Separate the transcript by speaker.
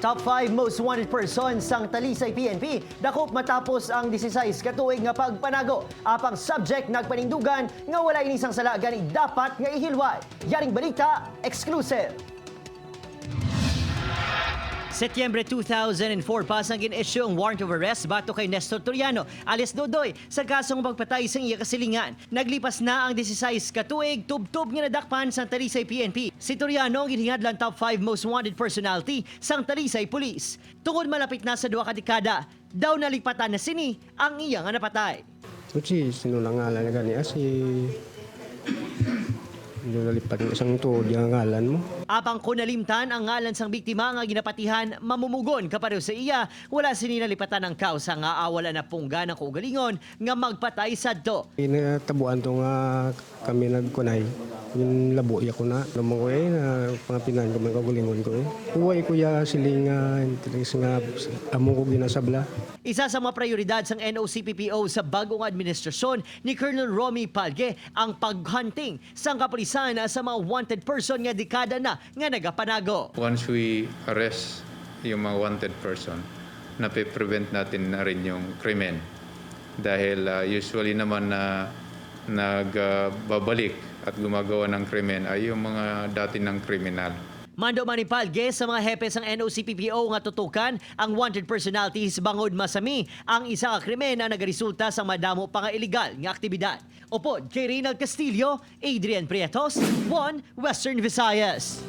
Speaker 1: Top 5 most wanted persons sang Talisay PNP dakop matapos ang 16 katuig nga pagpanago. Apang subject nagpanindugan nga wala inisang sala gani dapat nga ihilway. Yaring balita exclusive. Setyembre 2004 pasang gin-issue ang warrant of arrest bato kay Nestor Toriano alias Dodoy sa kasong pagpatay sa iya kasilingan. Naglipas na ang 16 katuig, tubtob nga nadakpan sa Talisay PNP. Si Toriano ang ginhingad top 5 most wanted personality sang Talisay Police. Tungod malapit na sa 2 ka dekada, daw nalipatan na sini ang iya nga napatay.
Speaker 2: Si sinulangalan na gani si nalipat ng isang tuod yung ngalan mo.
Speaker 1: Apang kunalimtan ang ngalan sang biktima nga ginapatihan mamumugon kapareho sa iya, wala sininalipatan ang kausa nga awala na pungga ng kaugalingon nga magpatay sadto.
Speaker 2: Inatabuan to nga kami nagkunay. Yung labo ya ko na. Namang ko na mga pinan ko mga kagulingon ko Huway ko ya silingan, nga among ko ginasabla.
Speaker 1: Isa sa mga prioridad sang NOCPPO sa bagong administrasyon ni Colonel Romy Palge ang paghunting sang kapulisan sa mga wanted person nga dekada na nga nagapanago.
Speaker 3: Once we arrest yung mga wanted person, nape-prevent natin na rin yung krimen. Dahil usually naman na nagbabalik at gumagawa ng krimen ay yung mga dati ng kriminal.
Speaker 1: Mando manipalge sa mga hepe sang NOCPPO nga tutukan ang wanted personalities bangod masami ang isa ka krimen na nagaresulta sa madamo pa nga illegal nga aktibidad. Upod kay Reynald Castillo, Adrian Prietos, 1 Western Visayas.